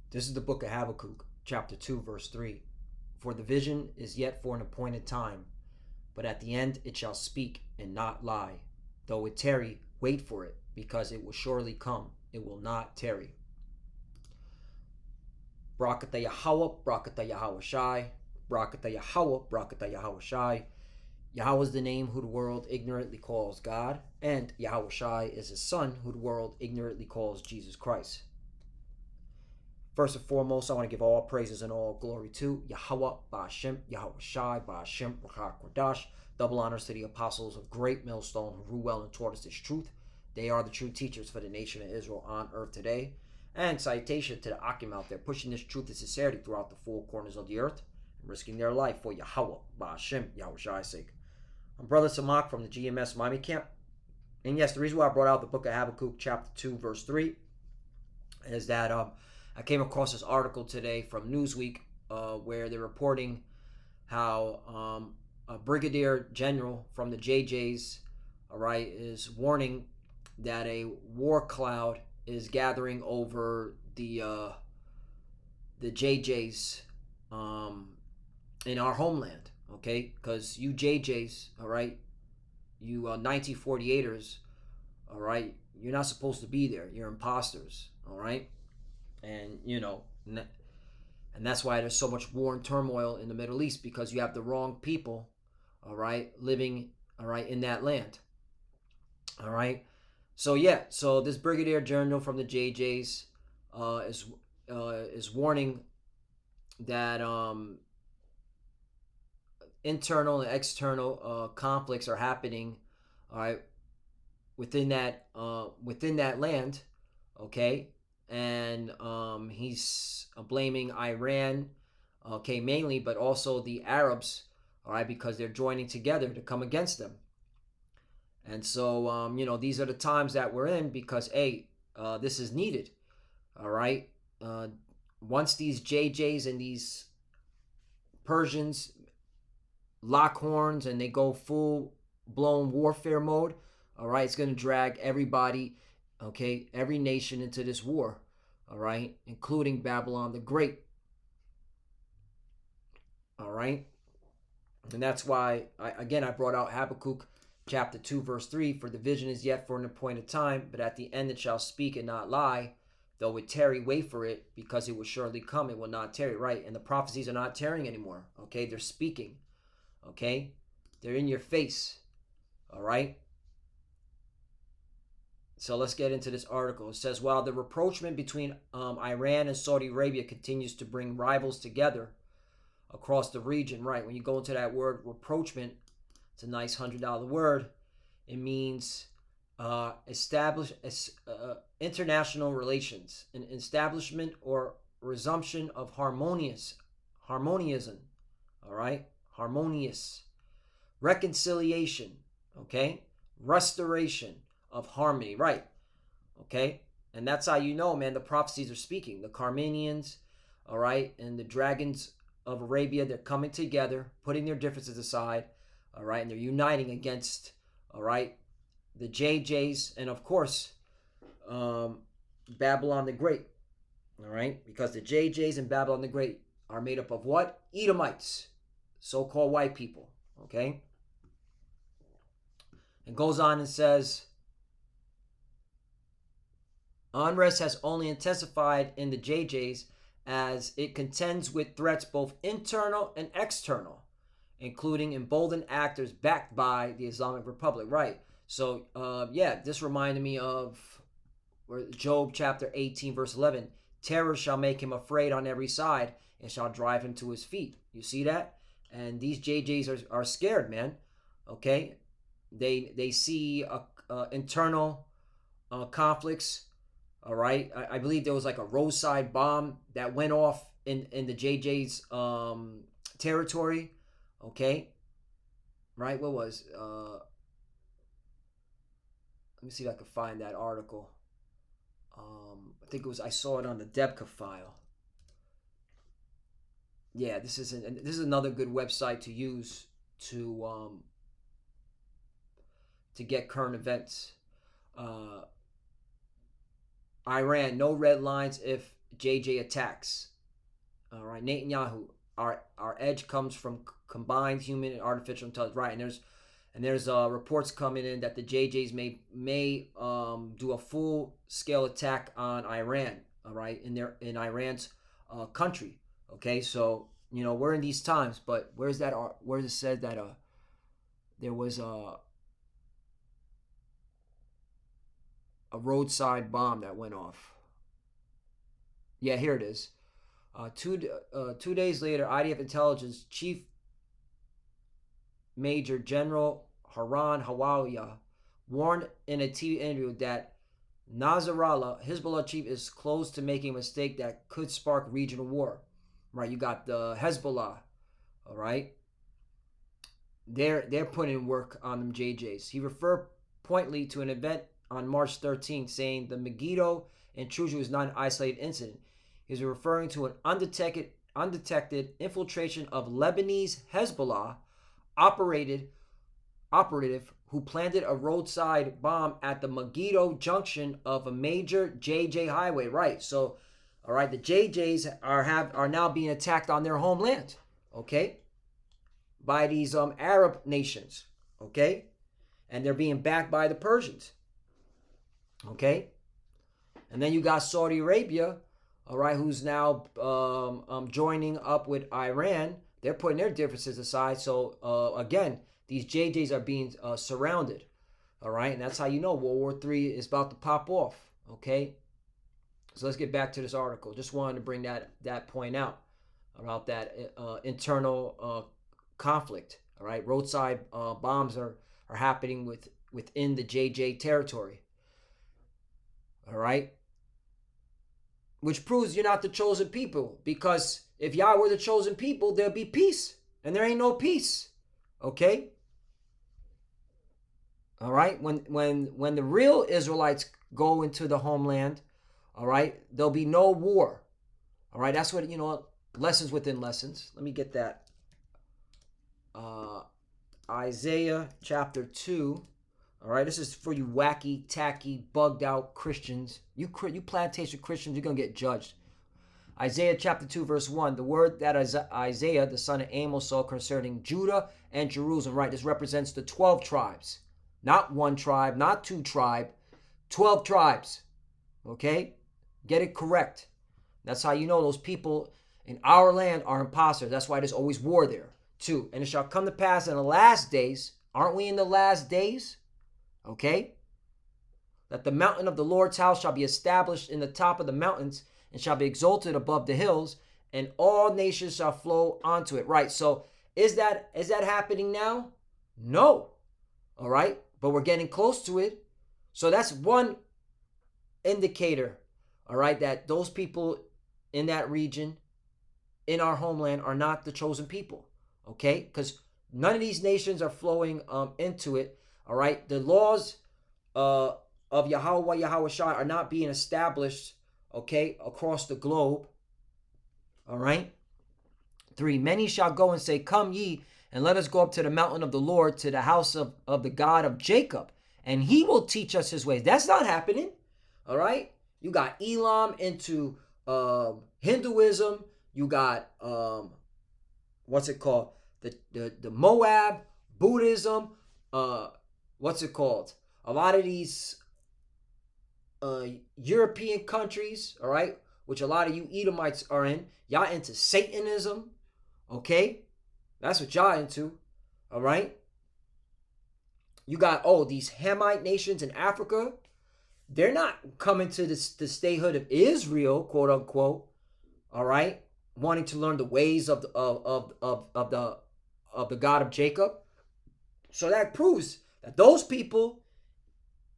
This is the book of Habakkuk, chapter 2, verse 3. For the vision is yet for an appointed time, but at the end it shall speak and not lie. Though it tarry, wait for it, because it will surely come. It will not tarry. Brakata Yahweh, Brakata Yahweh Shai, Brakata Yahweh, Brakata Yahweh Shai. Yahweh is the name who the world ignorantly calls God, and Yahweh Shai is his son who the world ignorantly calls Jesus Christ. First and foremost, I want to give all praises and all glory to Yahweh, Ba'ashem, Yahweh Shai, Ba'ashem, Rakha Kodash. Double honors to the apostles of Great Millstone who rule well and taught us this truth. They are the true teachers for the nation of Israel on earth today. And citation to the Akim out there pushing this truth and sincerity throughout the four corners of the earth and risking their life for Yahweh, Ba'ashem, Yahweh Shai's sake. I'm Brother Samak from the GMS Miami camp. And yes, the reason why I brought out the book of Habakkuk, chapter 2, verse 3, is that I came across this article today from Newsweek where they're reporting how a brigadier general from the JJs, all right, is warning that a war cloud is gathering over the JJs in our homeland, okay? Because you JJs, all right, you 1948ers, all right, you're not supposed to be there. You're imposters, all right? And, you know, and that's why there's so much war and turmoil in the Middle East, because you have the wrong people, all right, living, all right, in that land, all right? So, yeah, so this brigadier general from the JJs is warning that internal and external conflicts are happening, all right, within that land, okay? And he's blaming Iran, okay, mainly, but also the Arabs, all right, because they're joining together to come against them. And so, you know, these are the times that we're in because, hey, this is needed, all right? Once these JJs and these Persians lock horns and they go full-blown warfare mode, all right, it's going to drag everybody, okay, every nation into this war, all right, including Babylon the Great, all right? And that's why, I brought out Habakkuk chapter 2, verse 3, for the vision is yet for an appointed time, but at the end it shall speak and not lie. Though it tarry, wait for it, because it will surely come, it will not tarry, right? And the prophecies are not tarrying anymore, okay? They're speaking, okay? They're in your face, all right? So let's get into this article. It says, while the rapprochement between Iran and Saudi Arabia continues to bring rivals together across the region, right? When you go into that word rapprochement, it's a nice $100 word. It means international relations, an establishment or resumption of harmonism, all right? Harmonious. Reconciliation, okay? Restoration of harmony, right? Okay? And that's how you know, man, the prophecies are speaking. The Carmanians, all right, and the dragons of Arabia, they're coming together, putting their differences aside, all right, and they're uniting against, all right, the JJs, and of course, Babylon the Great, all right, because the JJs and Babylon the Great are made up of what? Edomites, so-called white people, okay? It goes on and says, unrest has only intensified in the JJs as it contends with threats both internal and external, including emboldened actors backed by the Islamic Republic. Right. So, this reminded me of Job chapter 18, verse 11. Terror shall make him afraid on every side and shall drive him to his feet. You see that? And these JJs are scared, man. Okay? They see internal conflicts. All right, I believe there was like a roadside bomb that went off in the JJ's territory. Okay, right? What was? Let me see if I can find that article. I think it was. I saw it on the Debka file. Yeah, this is another good website to use to get current events. Iran, no red lines if JJ attacks. All right, Netanyahu. Our edge comes from combined human and artificial intelligence. Right, and there's reports coming in that the JJs may do a full scale attack on Iran. All right, in Iran's country. Okay, so we're in these times, but where's that? Where's it said that there was a roadside bomb that went off? Yeah, here it is. 2 days later, IDF intelligence chief Major General Haran Hawaya warned in a TV interview that Nasrallah, Hezbollah chief, is close to making a mistake that could spark regional war. Right, you got the Hezbollah, all right? They're putting in work on them JJs. He referred pointedly to an event on March 13th, saying the Megiddo intrusion was not an isolated incident. He was referring to an undetected infiltration of Lebanese Hezbollah operative who planted a roadside bomb at the Megiddo junction of a major JJ highway. Right, so all right, the JJs are now being attacked on their homeland, okay, by these Arab nations, okay, and they're being backed by the Persians, okay, and then you got Saudi Arabia, all right, who's now joining up with Iran. They're putting their differences aside. So again, these JJs are being surrounded, all right, and that's how you know World War III is about to pop off, okay. So let's get back to this article. Just wanted to bring that point out about that internal conflict. All right, roadside bombs are happening within the JJ territory. All right, which proves you're not the chosen people, because if y'all were the chosen people, there'll be peace, and there ain't no peace. Okay. All right, when the real Israelites go into the homeland, all right, there'll be no war. All right, that's what, lessons within lessons. Let me get that. Isaiah chapter 2. All right, this is for you wacky, tacky, bugged out Christians. You plantation Christians, you're going to get judged. Isaiah chapter 2, verse 1. The word that Isaiah, the son of Amos, saw concerning Judah and Jerusalem. Right, this represents the 12 tribes. Not one tribe, not two tribes, 12 tribes. Okay? Get it correct. That's how you know those people in our land are imposters. That's why there's always war there, too. And it shall come to pass in the last days. Aren't we in the last days? Okay? That the mountain of the Lord's house shall be established in the top of the mountains and shall be exalted above the hills, and all nations shall flow onto it. Right. So is that happening now? No. All right. But we're getting close to it. So that's one indicator, all right, that those people in that region, in our homeland, are not the chosen people, okay? Because none of these nations are flowing into it, all right? The laws of Yahweh Shai are not being established, okay, across the globe, all right? 3, many shall go and say, come ye, and let us go up to the mountain of the Lord, to the house of the God of Jacob, and he will teach us his ways. That's not happening, all right? You got Elam into Hinduism. You got, what's it called? The Moab, Buddhism. What's it called? A lot of these European countries, all right, which a lot of you Edomites are in. Y'all into Satanism, okay? That's what y'all into, all right? You got, these Hamite nations in Africa. They're not coming to the statehood of Israel, quote unquote, all right, wanting to learn the ways of the God of Jacob. So that proves that those people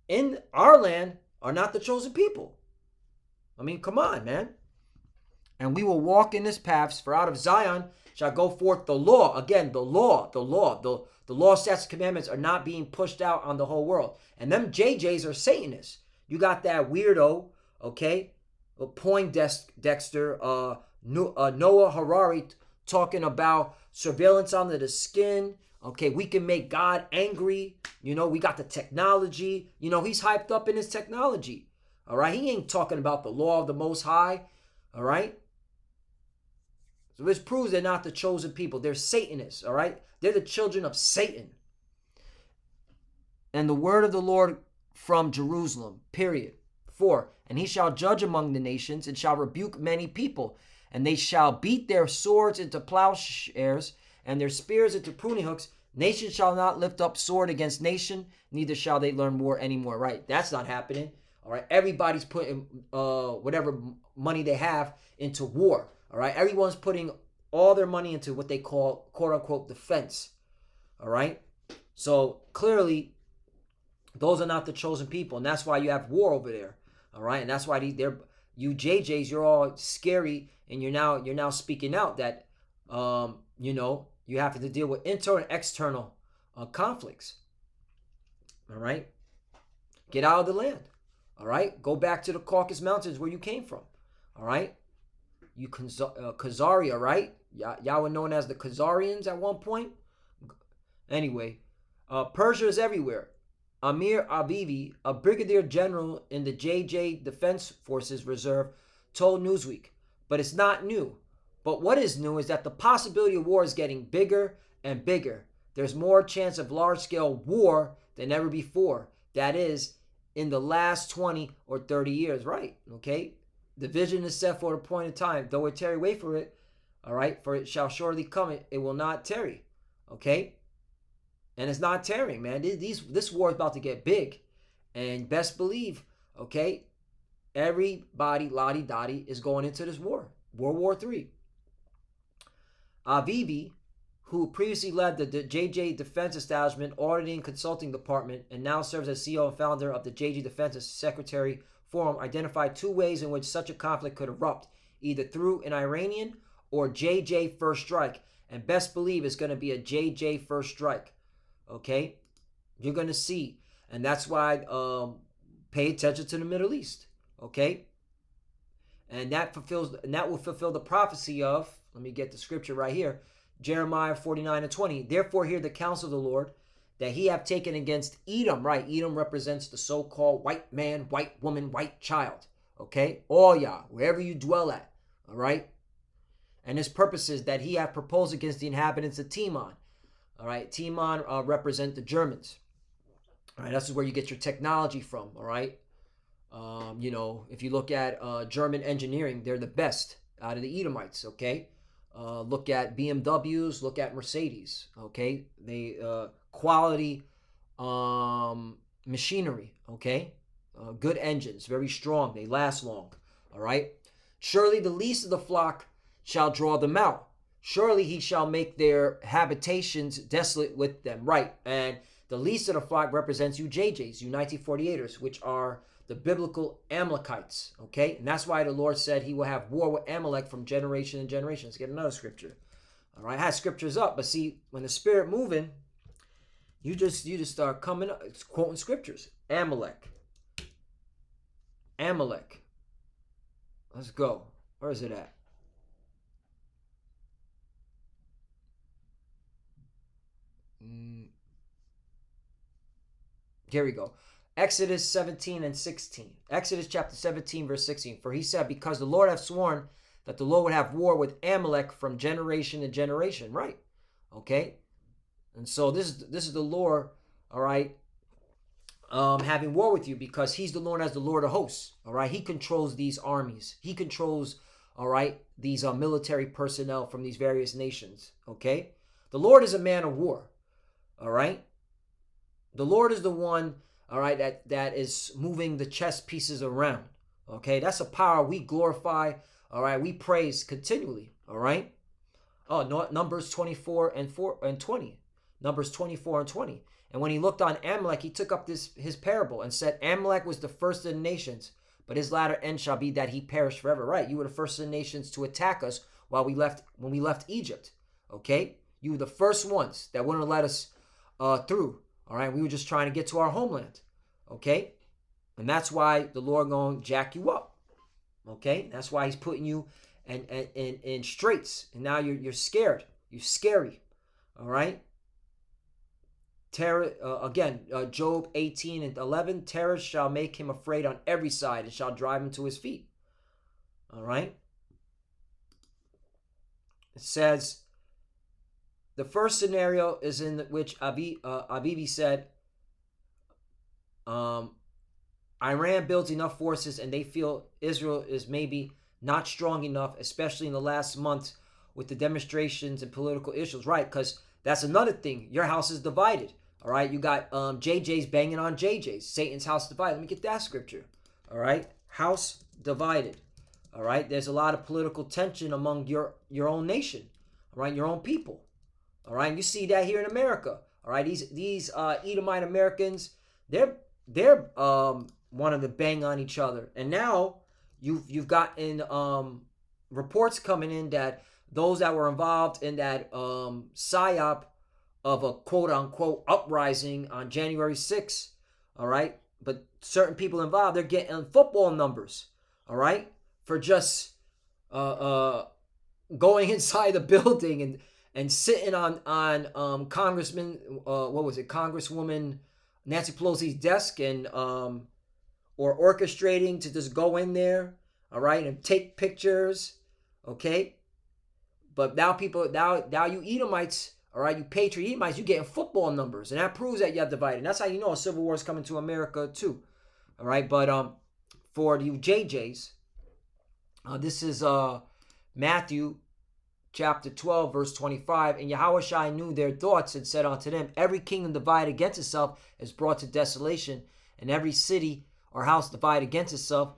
in our land are not the chosen people. I mean, come on, man. And we will walk in this paths, for out of Zion shall go forth the law. Again, the law, statutes, commandments are not being pushed out on the whole world. And them JJs are Satanists. You got that weirdo, okay, Poindexter, Noah Harari talking about surveillance under the skin. Okay, we can make God angry. We got the technology. He's hyped up in his technology. All right, he ain't talking about the law of the Most High. All right. So this proves they're not the chosen people. They're Satanists. All right. They're the children of Satan. And the word of the Lord from Jerusalem. Period. 4. And he shall judge among the nations, and shall rebuke many people, and they shall beat their swords into plowshares, and their spears into pruning hooks. Nation shall not lift up sword against nation, neither shall they learn war anymore. Right? That's not happening. All right. Everybody's putting whatever money they have into war. All right. Everyone's putting all their money into what they call quote unquote defense. All right. So clearly, those are not the chosen people, and that's why you have war over there. All right. And that's why you JJs, you're all scary, and you're now speaking out that you have to deal with internal and external conflicts. All right. Get out of the land. All right. Go back to the Caucasus Mountains where you came from. All right. You Khazaria, right? Y'all were known as the Khazarians at one point. Anyway, Persia is everywhere. Amir Avivi, a brigadier general in the JJ Defense Forces Reserve, told Newsweek. But it's not new. But what is new is that the possibility of war is getting bigger and bigger. There's more chance of large-scale war than ever before. That is, in the last 20 or 30 years, right? Okay? The vision is set for a point in time. Though it tarry, wait for it. All right? For it shall surely come. It will not tarry. Okay? And it's not tarrying, man. This war is about to get big. And best believe, okay, everybody, lottie-dottie, is going into this war. World War III. Avivi, who previously led the JJ Defense Establishment Auditing Consulting Department and now serves as CEO and founder of the JJ Defense Secretary Forum, identified 2 ways in which such a conflict could erupt, either through an Iranian or JJ first strike. And best believe it's going to be a JJ first strike. Okay? You're going to see. And that's why pay attention to the Middle East. Okay? And that will fulfill the prophecy of, let me get the scripture right here, Jeremiah 49:20. Therefore hear the counsel of the Lord, that he have taken against Edom. Right? Edom represents the so-called white man, white woman, white child. Okay? All y'all, wherever you dwell at. All right? And his purpose is that he have proposed against the inhabitants of Timon. All right? Timon represent the Germans. All right? That's where you get your technology from. All right? If you look at German engineering, they're the best out of the Edomites. Okay? Look at BMWs, look at Mercedes. Okay? They quality machinery. Okay? Good engines, very strong. They last long. All right? Surely the least of the flock shall draw them out. Surely he shall make their habitations desolate with them. Right. And the least of the flock represents you JJs, you 1948ers, which are the biblical Amalekites. Okay. And that's why the Lord said he will have war with Amalek from generation to generation. Let's get another scripture. All right. I had scriptures up, but see, when the spirit moving, you just start coming up, it's quoting scriptures. Amalek. Let's go. Where is it at? Here we go. Exodus 17 and 16. Exodus chapter 17, verse 16. For he said, because the Lord hath sworn that the Lord would have war with Amalek from generation to generation. Right. Okay. And so this is the Lord, all right, having war with you, because he's the Lord as the Lord of hosts. All right. He controls these armies. He controls, all right, these military personnel from these various nations. Okay. The Lord is a man of war. All right. The Lord is the one, all right, that is moving the chess pieces around. Okay. That's a power we glorify. All right. We praise continually. All right. Oh, no, Numbers 24 and 20. Numbers 24 and 20. And when he looked on Amalek, he took up his parable and said, Amalek was the first of the nations, but his latter end shall be that he perish forever. Right. You were the first of the nations to attack us when we left Egypt. Okay. You were the first ones that wouldn't let us through. All right. We were just trying to get to our homeland. Okay. And that's why the Lord going to jack you up. Okay. That's why he's putting you in straits. And now you're scared. You're scary. All right. Terror, Job 18 and 11. Terror shall make him afraid on every side and shall drive him to his feet. All right. It says, the first scenario is in which Avivi said, Iran builds enough forces and they feel Israel is maybe not strong enough, especially in the last month with the demonstrations and political issues. Right, because that's another thing. Your house is divided. All right, you got JJ's banging on JJ's. Satan's house divided. Let me get that scripture. All right, house divided. All right, there's a lot of political tension among your own nation. All right, your own people. All right, and you see that here in America. All right, these Edomite Americans, they're wanting to bang on each other, and now you've gotten reports coming in that those that were involved in that psyop of a quote unquote uprising on January 6th, all right, but certain people involved, they're getting football numbers, all right, for just going inside the building and sitting on Congresswoman Nancy Pelosi's desk and or orchestrating to just go in there, all right, and take pictures, okay. But now you Edomites, all right, you patriot Edomites, you're getting football numbers, and that proves that you have divided. And that's how you know a civil war is coming to America too, all right. But for you JJs, this is Matthew chapter 12, verse 25. And Yahushua knew their thoughts and said unto them, every kingdom divided against itself is brought to desolation, and every city or house divided against itself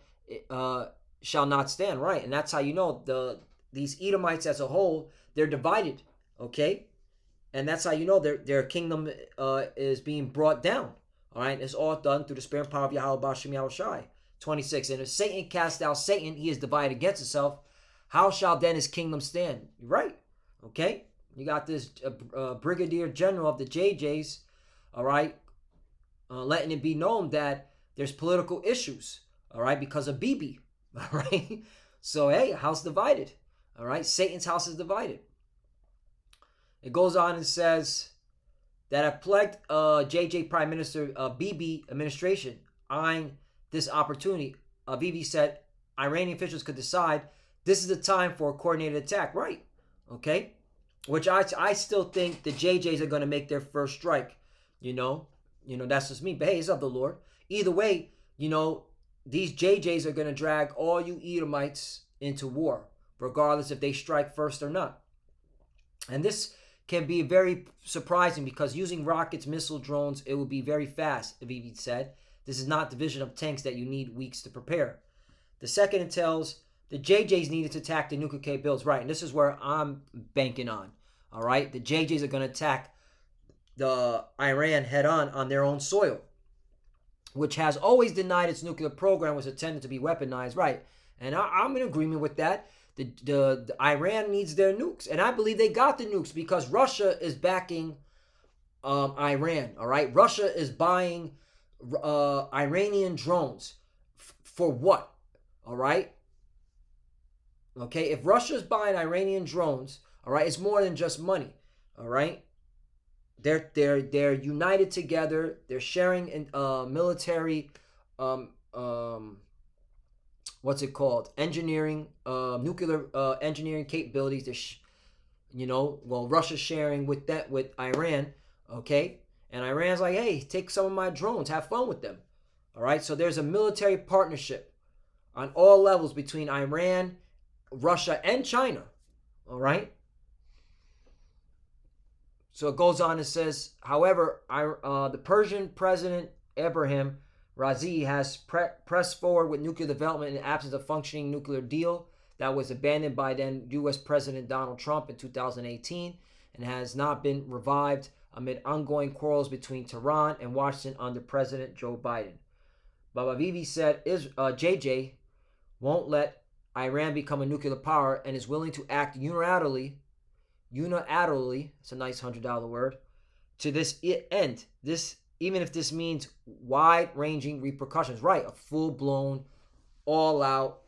shall not stand. Right, and that's how you know these Edomites as a whole, they're divided, okay? And that's how you know their kingdom is being brought down, all right? It's all done through the spirit and power of Yahweh Bashem Yahushai. 26, and if Satan cast out Satan, he is divided against himself. How shall then his kingdom stand? You're right, okay? You got this brigadier general of the JJs, all right, letting it be known that there's political issues, all right, because of Bibi, all right? So, hey, house divided, all right? Satan's house is divided. It goes on and says that a plagued JJ Prime Minister Bibi administration eyeing this opportunity. Bibi said Iranian officials could decide this is the time for a coordinated attack, right? Okay, which I still think the JJs are going to make their first strike. You know that's just me. But hey, it's of the Lord. Either way, these JJs are going to drag all you Edomites into war, regardless if they strike first or not. And this can be very surprising because using rockets, missile, drones, it will be very fast, Avivi said. This is not division of tanks that you need weeks to prepare. The second entails the JJs needed to attack the nuclear capabilities. Right, and this is where I'm banking on. All right, the JJs are going to attack the Iran head on their own soil, which has always denied its nuclear program was intended to be weaponized. Right, and I'm in agreement with that. The Iran needs their nukes, and I believe they got the nukes because Russia is backing Iran. All right, Russia is buying Iranian drones for what? All right. Okay, if Russia is buying Iranian drones, all right, it's more than just money. All right, they're united together. They're sharing in military what's it called? Engineering, nuclear engineering capabilities. Russia's sharing with Iran, okay? And Iran's like, hey, take some of my drones, have fun with them. All right, so there's a military partnership on all levels between Iran, Russia, and China. All right. So it goes on and says, however, the Persian President Ebrahim Razi has pressed forward with nuclear development in the absence of functioning nuclear deal that was abandoned by then U.S. President Donald Trump in 2018 and has not been revived amid ongoing quarrels between Tehran and Washington under President Joe Biden. Baba Vivi said JJ won't let Iran become a nuclear power and is willing to act unilaterally, it's a nice $100 word, to this end. This, even if this means wide-ranging repercussions. Right, a full-blown, all-out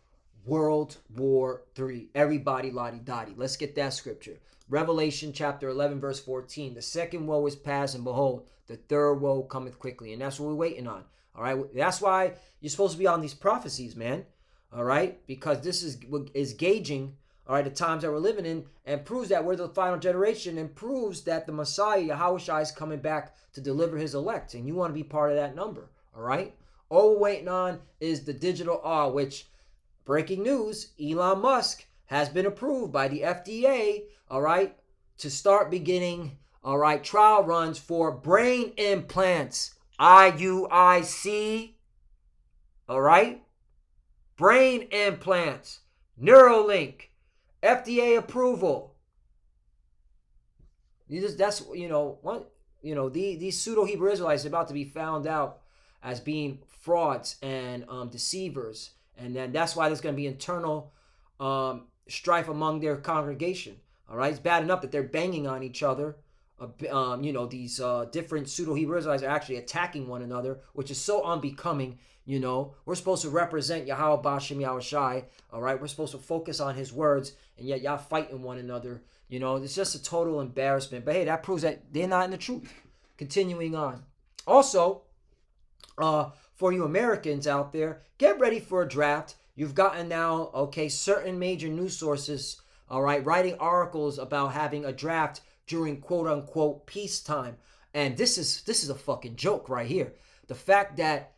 World War III. Everybody lottie-dottie. Let's get that scripture. Revelation chapter 11, verse 14. The second woe is past, and behold, the third woe cometh quickly. And that's what we're waiting on. All right, that's why you're supposed to be on these prophecies, man. All right, because this is gauging all right, the times that we're living in, and proves that we're the final generation, and proves that the Messiah, Yahushua, is coming back to deliver his elect. And you want to be part of that number, all right? All we're waiting on is the digital R, which, breaking news, Elon Musk has been approved by the FDA, all right, to start beginning, all right, trial runs for brain implants. IUIC, all right? Brain implants, Neuralink, FDA approval. That's these pseudo Hebrew Israelites are about to be found out as being frauds and deceivers, and then that's why there's going to be internal strife among their congregation. All right, it's bad enough that they're banging on each other. These different pseudo Hebrew Israelites are actually attacking one another, which is so unbecoming. We're supposed to represent Yahweh Bashem Yahushai. All right, we're supposed to focus on his words, and yet y'all fighting one another. It's just a total embarrassment. But hey, that proves that they're not in the truth. Continuing on. Also, for you Americans out there, get ready for a draft. You've gotten now, okay, certain major news sources, all right, writing articles about having a draft during quote unquote peacetime. And this is a fucking joke right here. The fact that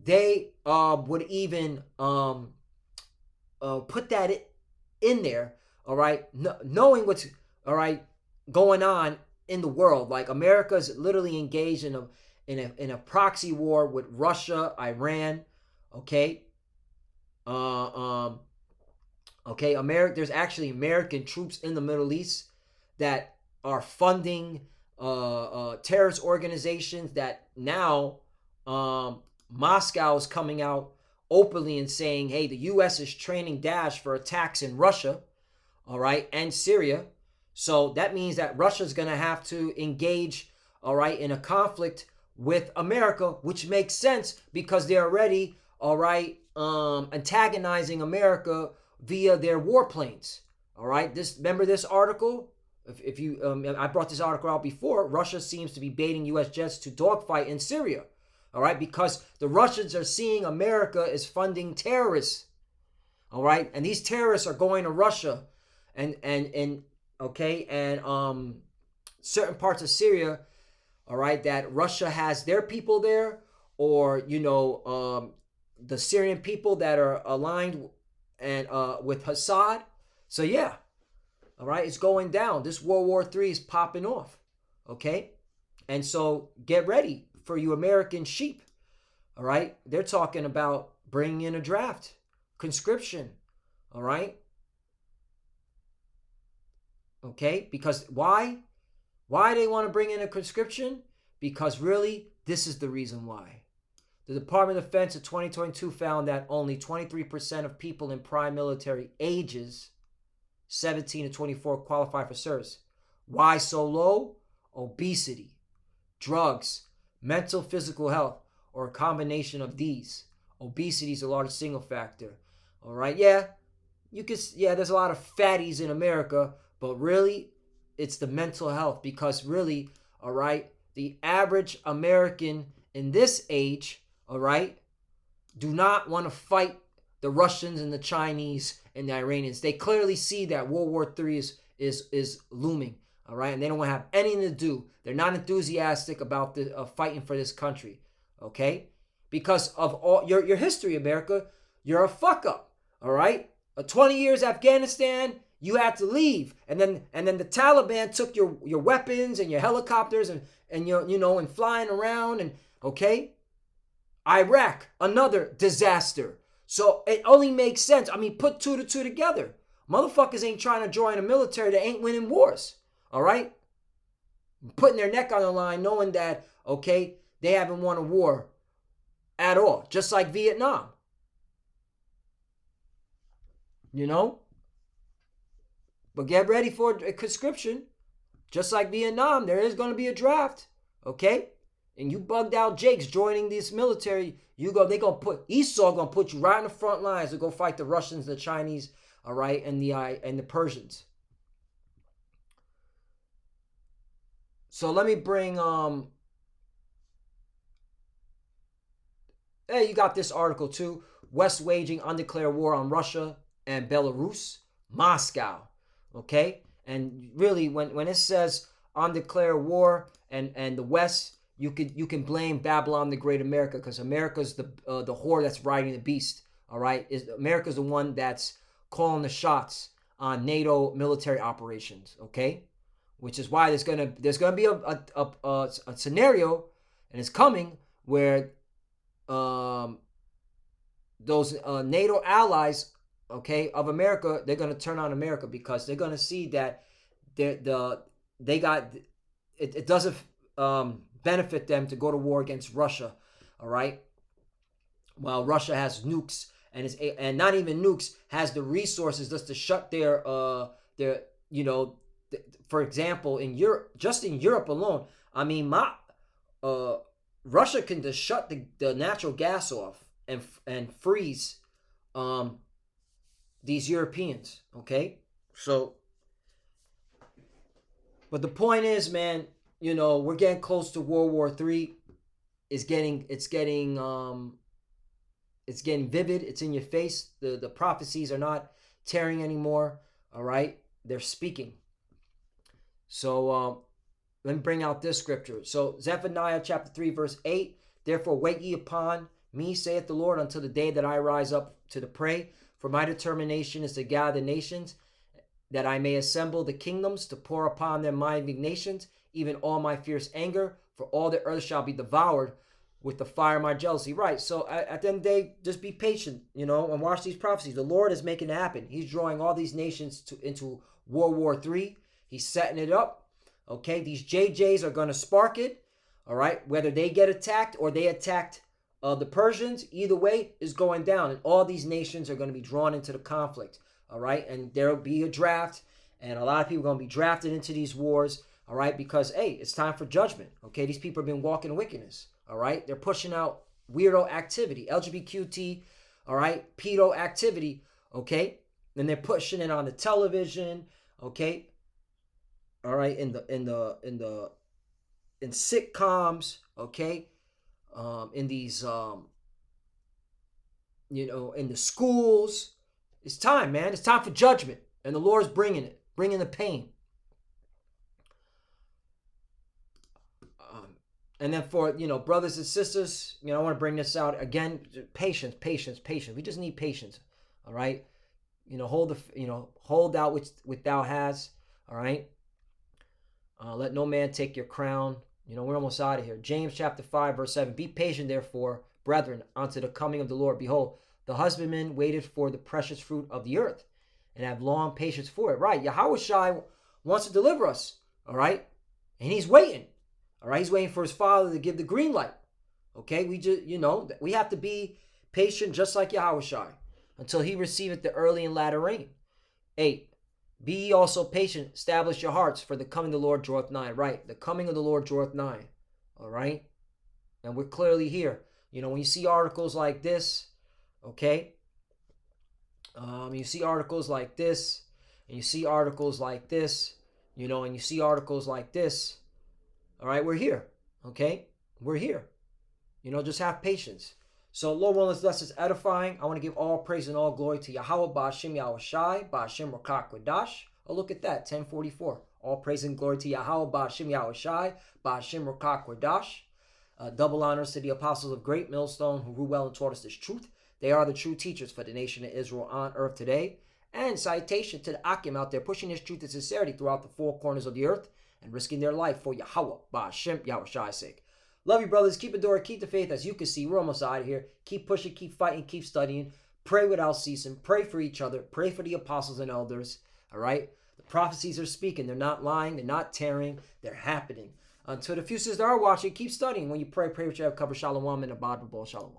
they would even put that in there, all right, knowing what's all right going on in the world. Like, America is literally engaged in a proxy war with Russia, Iran, okay. There's actually American troops in the Middle East that are funding terrorist organizations that now Moscow is coming out openly and saying, hey, the U.S. is training Daesh for attacks in Russia, all right, and Syria. So that means that Russia's going to have to engage, all right, in a conflict with America, which makes sense because they're already, all right, antagonizing America via their warplanes. All right, remember this article? If you, I brought this article out before. Russia seems to be baiting U.S. jets to dogfight in Syria. All right, because the Russians are seeing America is funding terrorists. All right, and these terrorists are going to Russia, and certain parts of Syria. All right, that Russia has their people there, or the Syrian people that are aligned and with Assad. So yeah, all right, it's going down. This World War III is popping off, okay? And so get ready for you American sheep, all right? They're talking about bringing in a draft, conscription, all right? Okay, because why? Why they want to bring in a conscription? Because really, this is the reason why. The Department of Defense of 2022 found that only 23% of people in prime military ages 17 to 24 qualify for service. Why so low? Obesity, drugs, mental, physical health, or a combination of these. Obesity is the largest single factor. All right, there's a lot of fatties in America, but really, it's the mental health, because really, all right, the average American in this age, all right, do not want to fight the Russians and the Chinese and the Iranians. They clearly see that World War III is looming, all right, and they don't want to have anything to do. They're not enthusiastic about the fighting for this country, okay, because of all your history, America. You're a fuck up, all right. 20 years Afghanistan, you had to leave, and then the Taliban took your weapons and your helicopters and and flying around, and okay. Iraq, another disaster. So it only makes sense. I mean, put 2 to 2 together. Motherfuckers ain't trying to join a military that ain't winning wars. All right? Putting their neck on the line knowing that, okay, they haven't won a war at all. Just like Vietnam. But get ready for a conscription. Just like Vietnam, there is going to be a draft. Okay? And you bugged out Jakes joining this military, Esau gonna put you right in the front lines to go fight the Russians, the Chinese, all right, and the Persians. So let me bring hey, you got this article too. West waging undeclared war on Russia and Belarus. Moscow. Okay? And really, when it says on declare war and the West, you can blame Babylon the Great America, because America's the whore that's riding the beast. All right, America's the one that's calling the shots on NATO military operations. Okay, which is why there's gonna be a scenario, and it's coming, where those NATO allies, okay, of America, they're gonna turn on America, because they're gonna see that they got it doesn't benefit them to go to war against Russia. All right, while Russia has nukes, and not even nukes, has the resources just to shut their for example, in Europe, just in Europe alone, I mean, Russia can just shut the natural gas off and freeze these Europeans. Okay, so, but the point is, man, we're getting close to World War III. It's getting vivid. It's in your face. The prophecies are not tearing anymore. All right, they're speaking. So let me bring out this scripture. So Zephaniah chapter 3 verse 8. Therefore wait ye upon me, saith the Lord, until the day that I rise up to the prey. For my determination is to gather the nations, that I may assemble the kingdoms, to pour upon them my indignations, even all my fierce anger. For all the earth shall be devoured with the fire of my jealousy. Right. So at the end of the day, just be patient, and watch these prophecies. The Lord is making it happen. He's drawing all these nations into World War III. He's setting it up. Okay. These JJs are going to spark it. All right. Whether they get attacked or they attacked the Persians, either way is going down. And all these nations are going to be drawn into the conflict. All right. And there will be a draft. And a lot of people are going to be drafted into these wars. All right. Because, hey, it's time for judgment. Okay. These people have been walking in wickedness. All right. They're pushing out weirdo activity, LGBTQT, all right, pedo activity. Okay. And they're pushing it on the television. Okay. All right. In sitcoms. Okay. In these, in the schools. It's time, man. It's time for judgment. And the Lord's bringing the pain. And then for, brothers and sisters, I want to bring this out again. Patience. We just need patience. All right. Hold out which thou has. All right. Let no man take your crown. We're almost out of here. James chapter 5 verse 7. Be patient, therefore, brethren, unto the coming of the Lord. Behold, the husbandman waited for the precious fruit of the earth, and have long patience for it. Right. Yahushua wants to deliver us. All right. And he's waiting. All right. He's waiting for his Father to give the green light. Okay. We just, we have to be patient, just like Yahushua, until he receiveth the early and latter rain. 8. Be ye also patient, establish your hearts, for the coming of the Lord draweth nigh. Right. The coming of the Lord draweth nigh. All right. And we're clearly here. When you see articles like this, okay. You see articles like this, and you see articles like this, and you see articles like this. All right. We're here. Okay. We're here. Just have patience. So, Lord willing, this is edifying. I want to give all praise and all glory to Yahweh, Ba'ashem Yahushai, Ba'ashem Rakak Radash. Oh, look at that, 1044. All praise and glory to Yahweh, Ba'ashem Yahushai, Ba'ashem Rakak Radash. Double honors to the apostles of Great Millstone, who grew well and taught us this truth. They are the true teachers for the nation of Israel on earth today. And citation to the Akim out there pushing this truth and sincerity throughout the four corners of the earth and risking their life for Yahweh, Ba'ashem Yahushai's sake. Love you, brothers. Keep adoring, keep the faith. As you can see, we're almost out of here. Keep pushing, keep fighting, keep studying. Pray without ceasing. Pray for each other. Pray for the apostles and elders. All right? The prophecies are speaking. They're not lying. They're not tearing. They're happening. To the few sisters that are watching, keep studying. When you pray with your cover. Shalom and abad b'bo. Shalom.